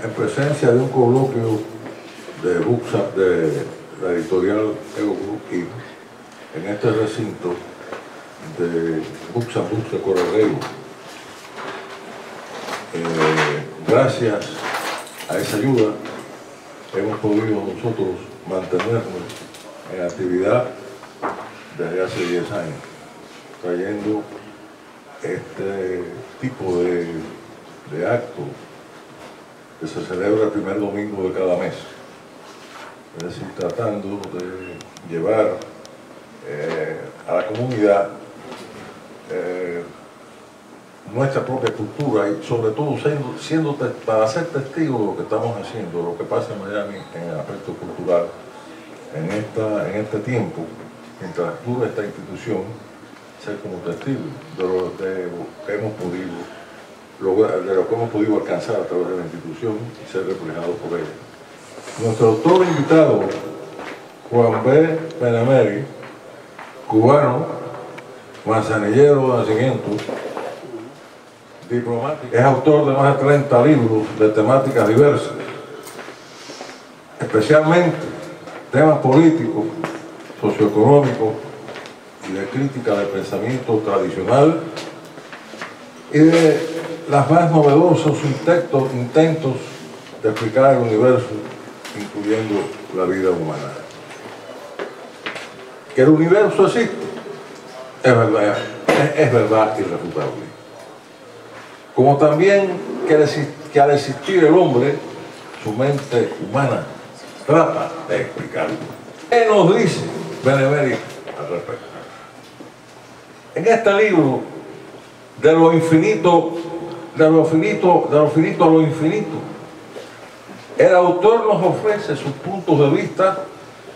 en presencia de un coloquio de la editorial Ego Group en este recinto de Books de Correo. Gracias a esa ayuda hemos podido nosotros mantenernos en actividad desde hace 10 años, trayendo este tipo de acto que se celebra el primer domingo de cada mes. Es decir, tratando de llevar a la comunidad nuestra propia cultura y sobre todo para ser testigos de lo que estamos haciendo, lo que pasa en Miami en el aspecto cultural en este tiempo, mientras dura esta institución, ser como testigos de lo que hemos podido lograr, de lo que hemos podido alcanzar a través de la institución y ser reflejados por ella. Nuestro autor invitado, Juan B. Benemérez, cubano, manzanillero de nacimiento, diplomático, es autor de más de 30 libros de temáticas diversas, especialmente temas políticos, socioeconómicos y de crítica del pensamiento tradicional y de las más novedosos intentos de explicar el universo, incluyendo la vida humana. Que el universo existe es verdad irrefutable. Como también que al existir el hombre, su mente humana trata de explicarlo. ¿Qué nos dice Benemérez al respecto? En este libro, de lo finito a lo infinito, el autor nos ofrece sus puntos de vista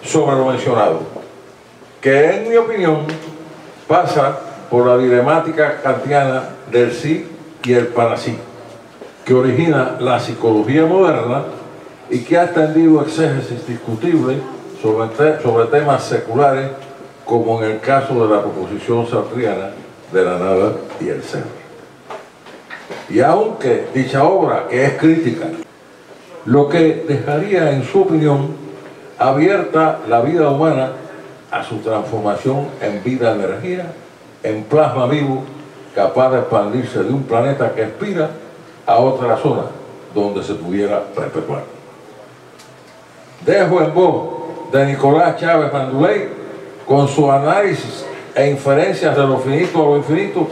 sobre lo mencionado, que en mi opinión pasa por la dilemática kantiana del sí y el para sí, que origina la psicología moderna y que ha extendido exégesis discutibles sobre temas seculares, como en el caso de la proposición sartriana de la nada y el ser. Y aunque dicha obra, que es crítica, lo que dejaría, en su opinión, abierta la vida humana a su transformación en vida-energía, en plasma vivo, capaz de expandirse de un planeta que aspira a otra zona donde se pudiera perpetuar. Dejo en voz de Nicolás Chávez Manduley, con su análisis e inferencias de lo finito a lo infinito,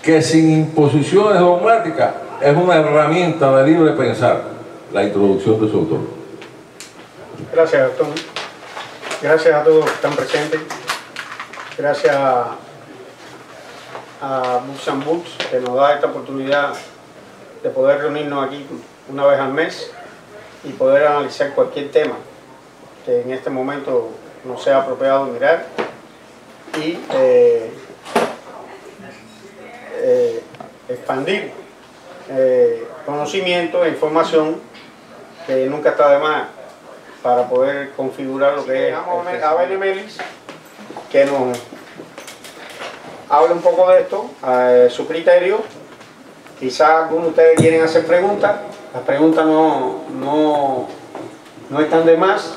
que sin imposiciones dogmáticas es una herramienta de libre pensar, la introducción de su autor. Gracias, Gastón. Gracias a todos los que están presentes. Gracias a Books, que nos da esta oportunidad de poder reunirnos aquí una vez al mes y poder analizar cualquier tema que en este momento nos sea apropiado mirar y expandir conocimiento e información, que nunca está de más, para poder configurar lo que es a Benemérez, que nos hable un poco de esto, su criterio. Quizás algunos de ustedes quieren hacer preguntas. Las preguntas no están de más.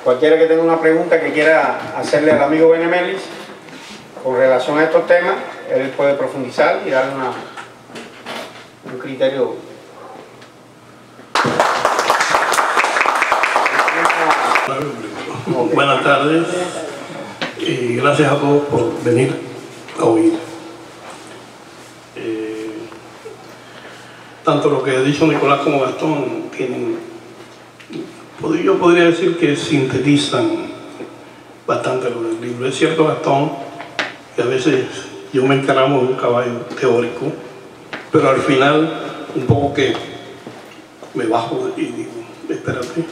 Cualquiera que tenga una pregunta que quiera hacerle al amigo Benemérez con relación a estos temas, él puede profundizar y dar un criterio. Okay. Buenas tardes y gracias a todos por venir a oír. Tanto lo que ha dicho Nicolás como Gastón tienen, yo podría decir que sintetizan bastante lo del libro. Es cierto, Gastón, que a veces yo me encaramo de un caballo teórico, pero al final un poco que me bajo y digo, espérate,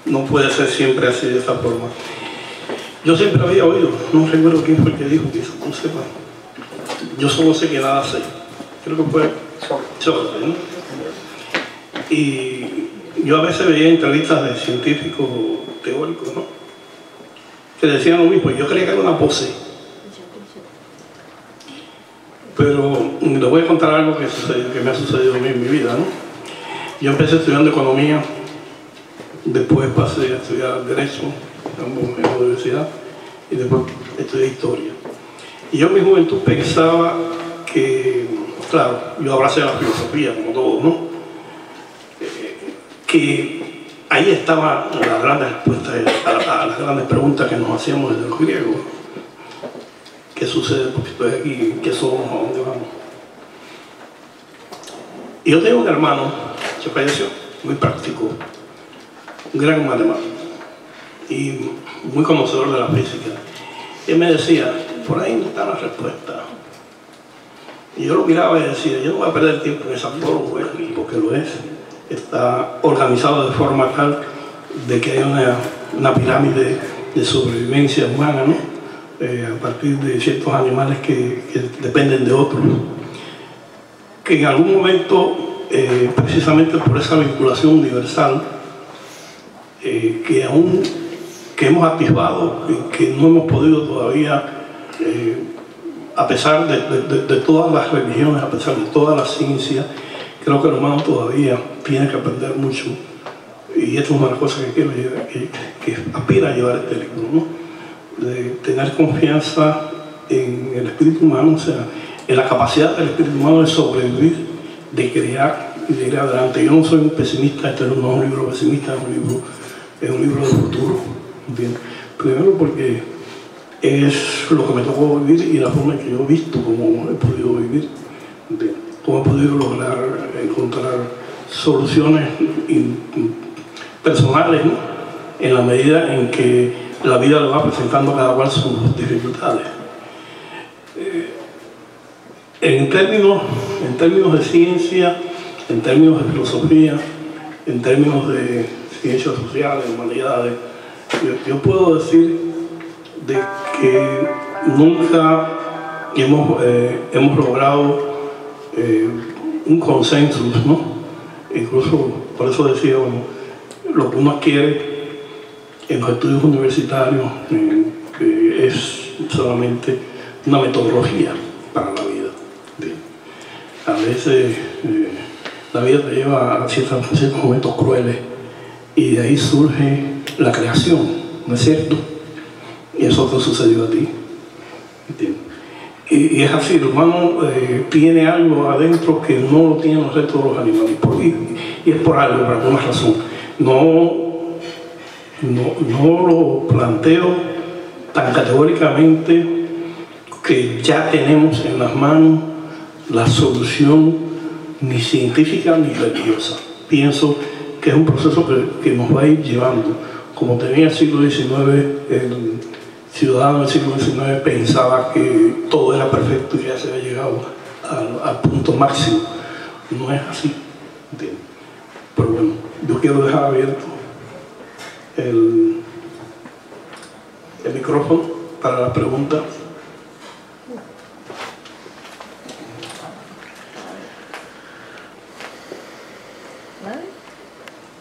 no puede ser siempre así, de esa forma. Yo siempre había oído, no recuerdo quién fue el que dijo que eso no sepa. Yo solo sé que nada sé. Creo que fue Sócrates, ¿no? Y yo a veces veía entrevistas de científicos teóricos, ¿no?, que decían lo mismo. Yo creía que era una pose. Pero les voy a contar algo que me ha sucedido a mí en mi vida, ¿no? Yo empecé estudiando economía, después pasé a estudiar derecho en la universidad y después estudié historia. Y yo en mi juventud pensaba que, claro, yo abracé la filosofía como todos, ¿no? Que ahí estaba la gran respuesta a las grandes preguntas que nos hacíamos desde los griegos. ¿Qué sucede porque estoy aquí? ¿Qué somos? ¿A dónde vamos? Y yo tengo un hermano que falleció, muy práctico, un gran matemático y muy conocedor de la física. Y él me decía, por ahí no está la respuesta. Y yo lo miraba y decía, yo no voy a perder tiempo en esa prueba, porque lo es. Está organizado de forma tal de que hay una pirámide de sobrevivencia humana, ¿no? A partir de ciertos animales que dependen de otros, que en algún momento, precisamente por esa vinculación universal, que hemos atisbado y que no hemos podido todavía, a pesar de todas las religiones, a pesar de toda la ciencia, creo que el humano todavía tiene que aprender mucho. Y esto es una de las cosas que quiero llevar, que aspira a llevar este libro, ¿no? De tener confianza en el espíritu humano, o sea, en la capacidad del espíritu humano de sobrevivir, de crear y de ir adelante. Yo no soy un pesimista, este no es un libro pesimista, es un libro de futuro. Bien. Primero porque es lo que me tocó vivir y la forma en que yo he visto cómo he podido vivir. Bien. Cómo he podido lograr encontrar soluciones personales, ¿no? En la medida en que la vida le va presentando a cada cual sus dificultades. En términos de ciencia, en términos de filosofía, en términos de ciencias sociales, humanidades, yo puedo decir de que nunca hemos logrado un consenso, ¿no? Incluso, por eso decía, bueno, lo que uno adquiere en los estudios universitarios que es solamente una metodología para la vida. Bien. A veces la vida te lleva a ciertos momentos crueles y de ahí surge la creación, ¿no es cierto? Y eso te sucedió a ti. ¿Entiendes? Y es así, el humano tiene algo adentro que no lo tienen los restos de los animales. Y es por algo, por alguna razón. No lo planteo tan categóricamente que ya tenemos en las manos la solución ni científica ni religiosa. Pienso que es un proceso que nos va a ir llevando. Como tenía el siglo XIX, el ciudadano del siglo XIX pensaba que todo era perfecto y ya se había llegado al punto máximo. No es así, ¿entiendes? Pero bueno, yo quiero dejar abierto el micrófono para la pregunta.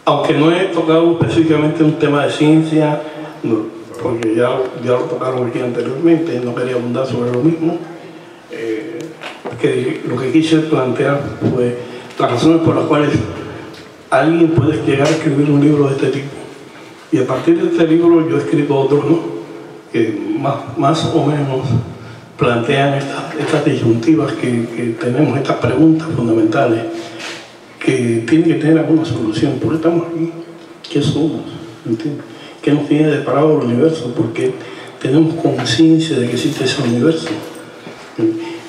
Aunque no he tocado específicamente un tema de ciencia, porque ya lo tocaron aquí anteriormente, no quería abundar sobre lo mismo, que lo que quise plantear fue las razones por las cuales alguien puede llegar a escribir un libro de este tipo. Y a partir de este libro yo he escrito otros, ¿no? Que más o menos plantean estas disyuntivas que tenemos, estas preguntas fundamentales que tienen que tener alguna solución. ¿Por qué estamos aquí? ¿Qué somos? ¿Entiendes? ¿Qué nos tiene deparado el universo? Porque tenemos conciencia de que existe ese universo.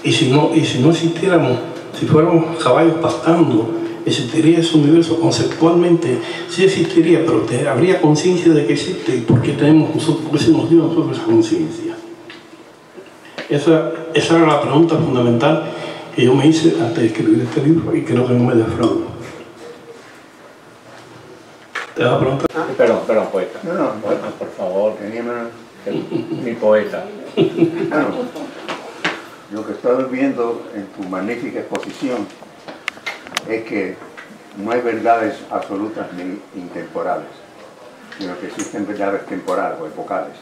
Y si no existiéramos, si fuéramos caballos pastando, existiría ese universo conceptualmente, sí existiría, pero habría conciencia de que existe. ¿Y por qué tenemos nosotros? ¿Por qué se nos dio a nosotros esa conciencia? Esa era la pregunta fundamental que yo me hice antes de escribir este libro y creo que no me defraudo. ¿Te vas a preguntar? Perdón, poeta. No, poeta, por favor. Mi poeta. Bueno, lo que estoy viendo en tu magnífica exposición es que no hay verdades absolutas ni intemporales, sino que existen verdades temporales o epocales.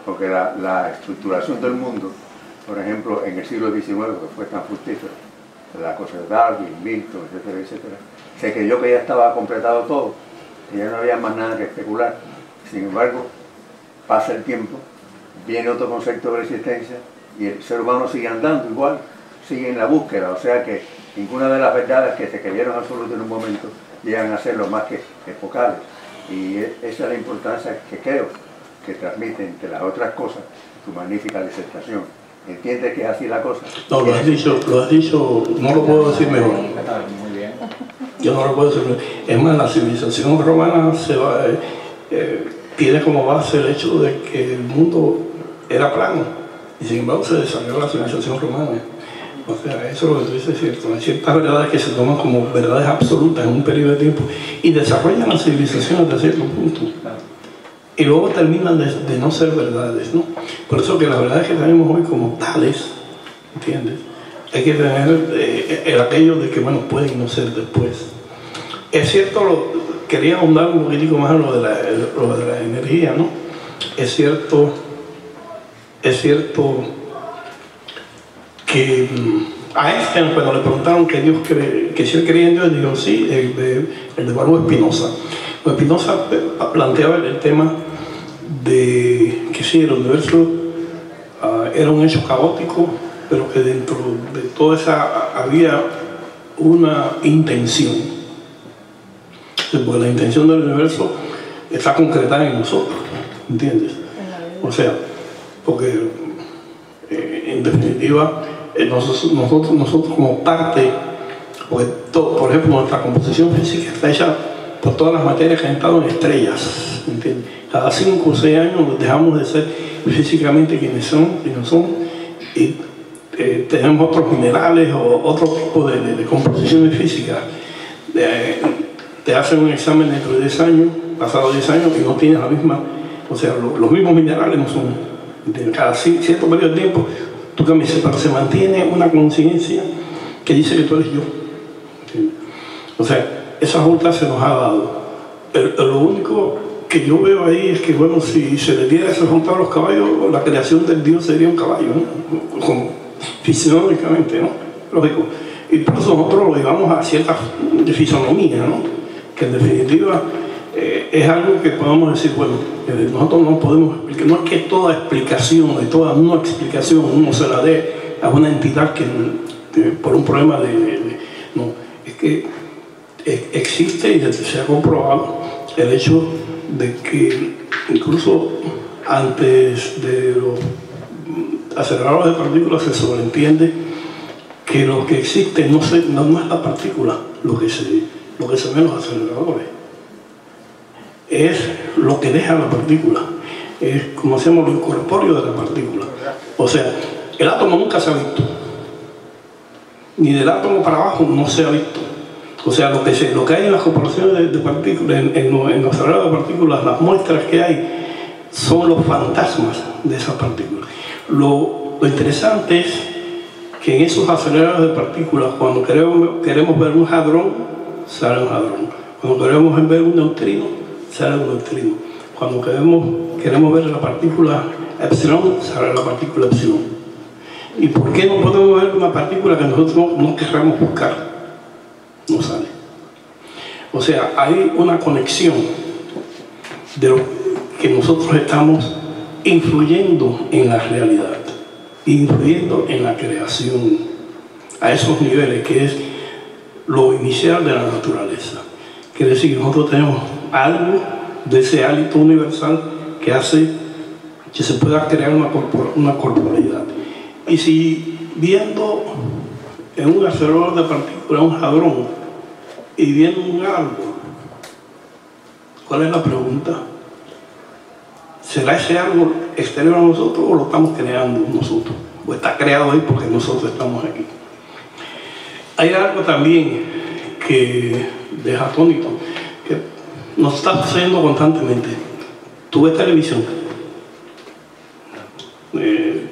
Porque la estructuración del mundo, por ejemplo, en el siglo XIX, que fue tan fructífero, la cosa de Darwin, Milton, etcétera, etcétera, Se creyó que ya estaba completado todo, que ya no había más nada que especular. Sin embargo, pasa el tiempo, viene otro concepto de resistencia y el ser humano sigue andando igual, sigue en la búsqueda. O sea que ninguna de las verdades que se creyeron absolutas en un momento llegan a ser lo más que epocales. Y esa es la importancia que creo que transmite, entre las otras cosas, tu magnífica disertación. ¿Entiendes que es así la cosa? No, lo has dicho, no lo puedo decir mejor. Muy bien. Yo no lo puedo decir mejor. Es más, la civilización romana tiene como base el hecho de que el mundo era plano, y sin embargo se desarrolló la civilización romana. O sea, eso es lo que tú dices es cierto. Hay ciertas verdades que se toman como verdades absolutas en un periodo de tiempo y desarrollan la civilización hasta cierto punto. Y luego terminan de no ser verdades, ¿no? Por eso que las verdades que tenemos hoy como tales, ¿entiendes? Hay que tener el aquello de que, bueno, pueden no ser después. Es cierto, quería ahondar un poquitico más en lo de la energía, ¿no? Es cierto que a Einstein, cuando le preguntaron que si él creía en Dios, dijo sí, el de Baruch Spinoza. Spinoza planteaba el tema de que sí, el universo era un hecho caótico, pero que dentro de toda esa había una intención. Porque la intención del universo está concretada en nosotros, ¿entiendes? O sea, porque en definitiva nosotros como parte, por ejemplo, nuestra composición física está hecha por todas las materias que han estado en estrellas, ¿entiendes? Cada 5 o 6 años dejamos de ser físicamente quienes son, y tenemos otros minerales o otro tipo de composiciones físicas. Te hacen un examen dentro de 10 años, pasados 10 años, y no tienes la misma, o sea, los mismos minerales no son, cada cierto periodo de tiempo tú cambias, pero se mantiene una conciencia que dice que tú eres yo, ¿entiendes? O sea, esa ruta se nos ha dado. Lo único que yo veo ahí es que, bueno, si se le diera ese resultado a los caballos, la creación del Dios sería un caballo, ¿no? Como fisionómicamente, ¿no? Lógico. Y por eso nosotros lo llevamos a cierta fisonomía, ¿no? Que en definitiva es algo que podemos decir, bueno, nosotros no podemos explicar. No es que toda explicación, y toda no explicación uno se la dé a una entidad que por un problema no, es que existe y se ha comprobado el hecho de que incluso antes de los aceleradores de partículas se sobreentiende que lo que existe no es la partícula, lo que se ve en los aceleradores, es lo que deja la partícula, es como hacemos lo incorpóreo de la partícula. O sea, el átomo nunca se ha visto, ni del átomo para abajo no se ha visto. O sea, lo que hay en las comparaciones de partículas, en los aceleradores de partículas, las muestras que hay son los fantasmas de esas partículas. Lo interesante es que en esos aceleradores de partículas, cuando queremos ver un hadrón, sale un hadrón. Cuando queremos ver un neutrino, sale un neutrino. Cuando queremos ver la partícula epsilon, sale la partícula epsilon. ¿Y por qué no podemos ver una partícula que nosotros no querramos buscar? No sale. O sea, hay una conexión de lo que nosotros estamos influyendo en la realidad, influyendo en la creación, a esos niveles que es lo inicial de la naturaleza. Quiere decir que nosotros tenemos algo de ese hálito universal que hace que se pueda crear una corporeidad. Y si viendo en un acelerador de partículas un hadrón y viendo un árbol, ¿cuál es la pregunta? ¿Será ese árbol exterior a nosotros o lo estamos creando nosotros? ¿O está creado ahí porque nosotros estamos aquí? Hay algo también que deja atónito, que nos está sucediendo constantemente. Tú ves televisión.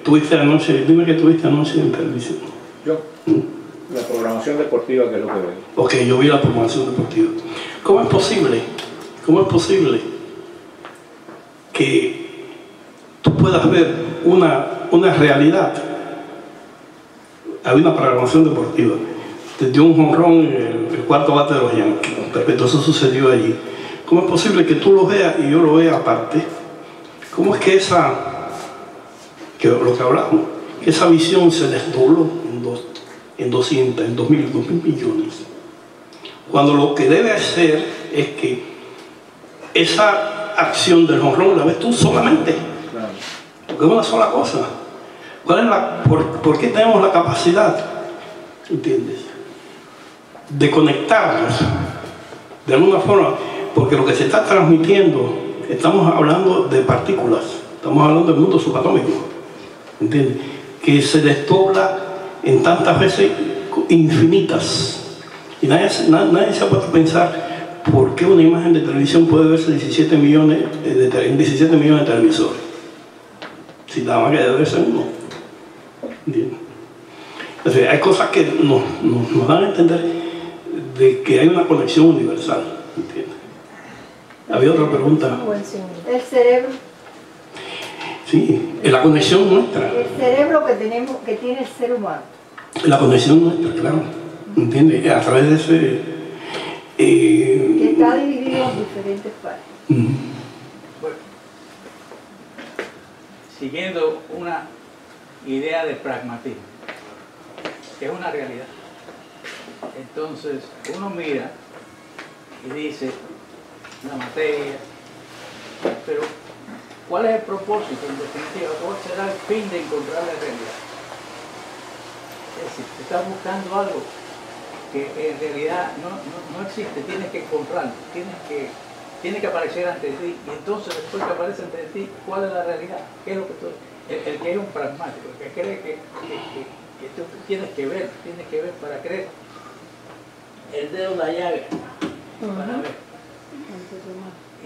Tuviste anoche, dime que tuviste anoche en televisión. Yo. La programación deportiva, que es lo que veo. Ok, yo vi la programación deportiva. ¿Cómo es posible que tú puedas ver una realidad? Hay una programación deportiva, te dio un jonrón el cuarto bate de los Yankees. Respecto a eso sucedió allí. ¿Cómo es posible que tú lo veas y yo lo vea aparte? ¿Cómo es que lo que hablamos, que esa visión se desdobló en 200, en 2000 millones? Cuando lo que debe hacer es que esa acción del jonrón la ves tú solamente, porque es una sola cosa. ¿Por qué tenemos la capacidad, entiendes, de conectarnos de alguna forma? Porque lo que se está transmitiendo, estamos hablando de partículas, estamos hablando del mundo subatómico, ¿entiendes? Que se desdobla en tantas veces infinitas. Y nadie se ha puesto a pensar por qué una imagen de televisión puede verse en 17 millones de televisores. Si nada más que debe ser uno. ¿Entiendes? Entonces, hay cosas que nos dan a entender de que hay una conexión universal. ¿Entiendes? Había otra pregunta. El cerebro. Sí, la conexión nuestra. El cerebro que tiene el ser humano. La conexión nuestra, claro. ¿Entiendes? A través de ese... que está dividido en diferentes partes. Bueno, siguiendo una idea de pragmatismo, que es una realidad. Entonces, uno mira y dice, la materia, pero ¿cuál es el propósito en definitiva? ¿Cuál será el fin de encontrar la realidad? Es decir, estás buscando algo que en realidad no existe, tienes que encontrarlo, tiene que aparecer ante ti, y entonces después que aparece ante ti, ¿cuál es la realidad? ¿Qué es lo que tú, el que es un pragmático, el que cree que tú tienes que ver para creer? El dedo en la llaga para ver.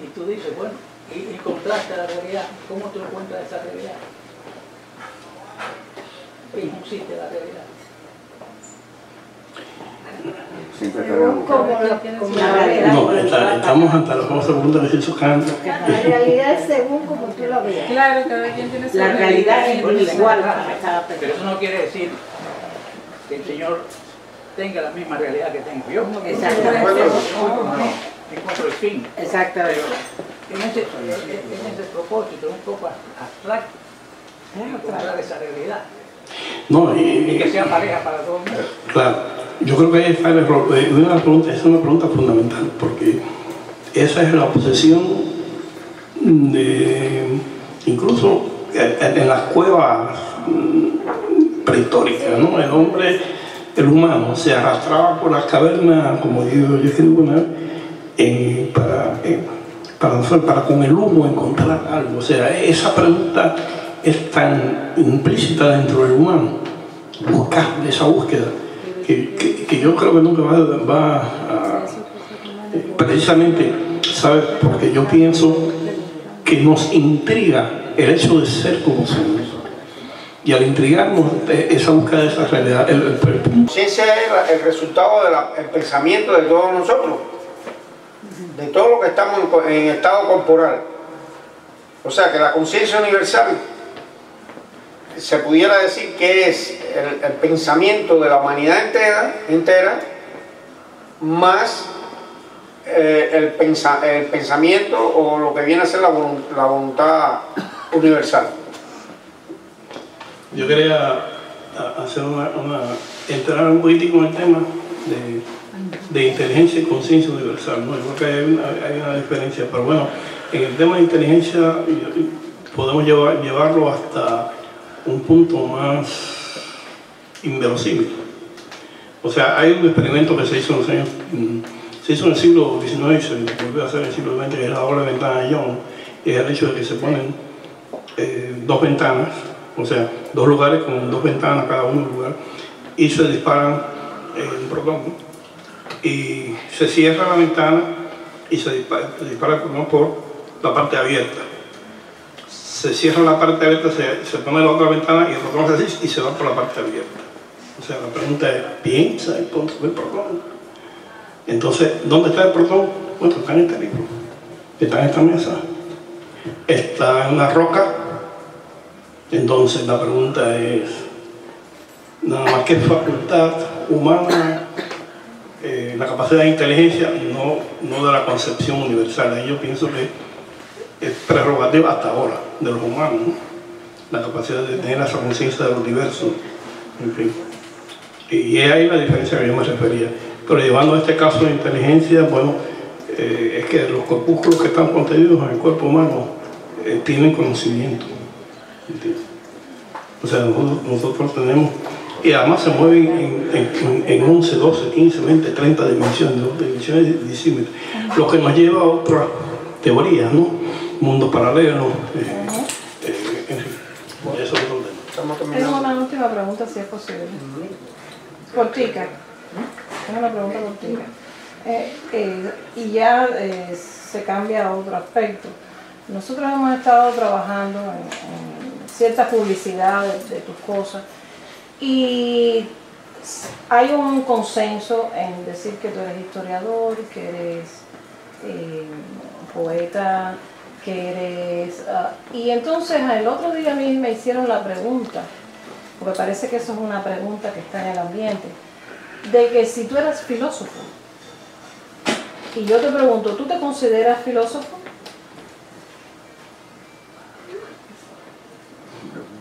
Y tú dices, bueno, y contrasta la realidad. ¿Cómo tú encuentras esa realidad? ¿Qué consiste la realidad? Siempre tenemos No, estamos ante la famosa pregunta de Jesús Kant. La realidad es según como tú la veas. Claro, cada quien tiene su La realidad es individual. Pero eso no quiere decir que el Señor tenga la misma realidad que tengo yo. Exactamente. Encuentro el fin. Exactamente. En ese propósito, un poco abstracto, encontrar esa realidad. No, Y que sea pareja para todo el mundo. claro, yo creo que ahí está el error. Esa es una pregunta fundamental, porque esa es la obsesión de, incluso en las cuevas prehistóricas, ¿no? El humano se arrastraba por las cavernas, como yo escribo una vez, para con el humo encontrar algo. O sea, esa pregunta es tan implícita dentro del humano, buscar esa búsqueda, que yo creo que nunca va a precisamente, ¿sabes? Porque yo pienso que nos intriga el hecho de ser como somos. Y al intrigarnos esa búsqueda de esa realidad, Conciencia es el resultado del pensamiento de todos nosotros, de todo lo que estamos en estado corporal. O sea que la conciencia universal se pudiera decir que es el pensamiento de la humanidad entera más el pensamiento o lo que viene a ser la voluntad universal. Yo quería hacer entrar un poquitico en el tema de inteligencia y conciencia universal, ¿no? Yo creo que hay una diferencia, pero bueno, en el tema de inteligencia podemos llevarlo hasta un punto más inverosímil. O sea, hay un experimento que se hizo en el siglo XIX y se volvió a hacer en el siglo XX, que es la doble ventana de Young, y es el hecho de que se ponen dos ventanas, o sea, dos lugares con dos ventanas cada uno lugar, y se disparan un protón, y se cierra la ventana y se dispara el protón por la parte abierta. Se cierra la parte abierta, se pone la otra ventana y el protón se así y se va por la parte abierta. O sea, la pregunta es, ¿piensa el protón? Entonces, ¿dónde está el protón? Bueno, está en este libro, está en esta mesa, está en una roca. Entonces la pregunta es, nada más que facultad humana la capacidad de inteligencia, no de la concepción universal. Ahí yo pienso que es prerrogativa hasta ahora de los humanos, ¿no? La capacidad de tener esa conciencia del universo, en fin. Y es ahí la diferencia que yo me refería. Pero llevando a este caso de inteligencia, bueno, es que los corpúsculos que están contenidos en el cuerpo humano tienen conocimiento, ¿entiendes? O sea, nosotros tenemos, y además se mueven en 11, 12, 15, 20, 30 dimensiones, ¿no? Dimensiones disímiles, lo que nos lleva a otras teorías, ¿no? Mundos paralelos, en fin, eso es otro tema. Tengo una última pregunta, si es posible. Cortica. Tengo una pregunta cortica. Y ya se cambia a otro aspecto. Nosotros hemos estado trabajando en cierta publicidad de tus cosas y hay un consenso en decir que tú eres historiador, que eres poeta, que eres... y entonces el otro día a mí me hicieron la pregunta, porque parece que eso es una pregunta que está en el ambiente, de que si tú eras filósofo. Y yo te pregunto, ¿tú te consideras filósofo?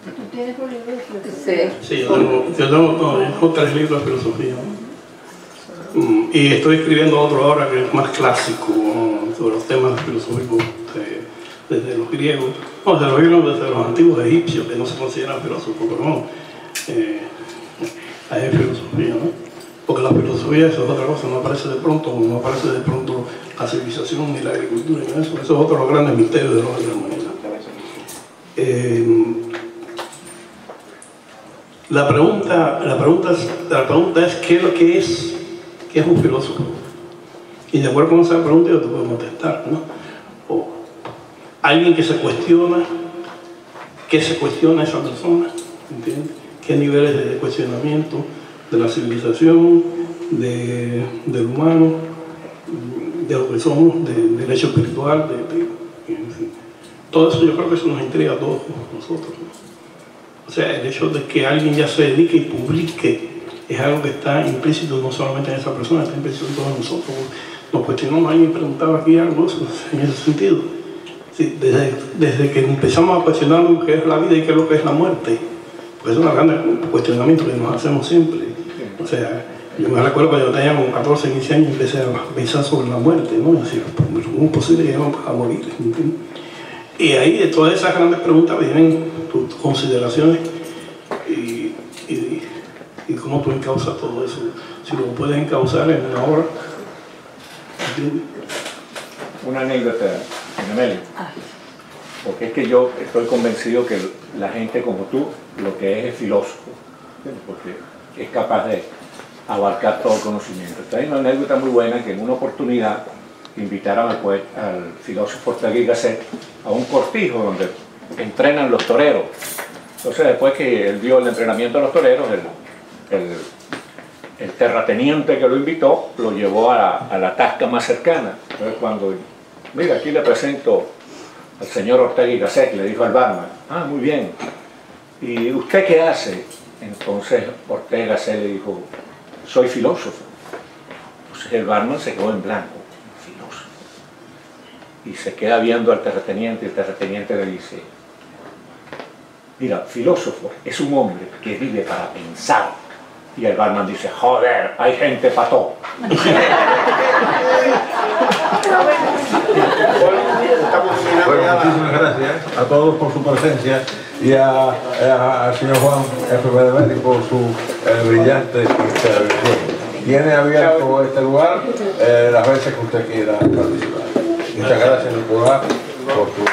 ¿Tú tienes un libro de filosofía? Sí, yo tengo 3 libros de filosofía. Y estoy escribiendo otro ahora que es más clásico, ¿no? Sobre los temas filosóficos desde los griegos, no, desde los antiguos egipcios, que no se consideran filósofos, pero no, hay filosofía, ¿no? Porque la filosofía, eso es otra cosa, no aparece de pronto, como no aparece de pronto la civilización ni la agricultura, ni eso es otro de los grandes misterios de la humanidad. La pregunta es ¿qué es lo que es? ¿Qué es un filósofo? Y de acuerdo con esa pregunta yo te puedo contestar, ¿no? O alguien que se cuestiona, ¿qué se cuestiona esa persona? ¿Entiendes? ¿Qué niveles de cuestionamiento de la civilización, del humano, de lo que somos, del hecho espiritual, en fin. Todo eso yo creo que eso nos intriga a todos nosotros, ¿no? O sea, el hecho de que alguien ya se dedique y publique es algo que está implícito no solamente en esa persona, está implícito en todos nosotros. Nos cuestionamos, alguien preguntaba aquí algo en ese sentido. Sí, desde que empezamos a cuestionar lo que es la vida y qué es lo que es la muerte, porque es un gran cuestionamiento que nos hacemos siempre. O sea, yo me recuerdo cuando yo tenía como 14, 15 años y empecé a pensar sobre la muerte, ¿no? Es decir, ¿cómo es posible que vamos a morir? ¿Entiendes? Y ahí de todas esas grandes preguntas vienen tus consideraciones y cómo tú encauzas todo eso. Si lo puedes encauzar en una obra. ¿Entiendes? Una anécdota, Amelio. Porque es que yo estoy convencido que la gente como tú lo que es filósofo, ¿entiendes? Porque es capaz de abarcar todo el conocimiento. Hay una anécdota muy buena que en una oportunidad invitaron al filósofo Ortega y Gasset a un cortijo donde entrenan los toreros. Entonces después que él dio el entrenamiento de los toreros, el terrateniente que lo invitó lo llevó a la tasca más cercana. Entonces cuando, mira, aquí le presento al señor Ortega y Gasset, le dijo al barman, ah, muy bien, ¿y usted qué hace? Entonces Ortega y Gasset le dijo, soy filósofo. Entonces el barman se quedó en blanco. Y se queda viendo al terrateniente y el terrateniente le dice, mira, filósofo es un hombre que vive para pensar. Y el barman dice, joder, hay gente para todo. Bueno, muchísimas gracias a todos por su presencia y al señor Juan F. Benedetti por su brillante intervención. Tiene abierto este lugar las veces que usted quiera participar. Muchas gracias, Nicolás, por tu...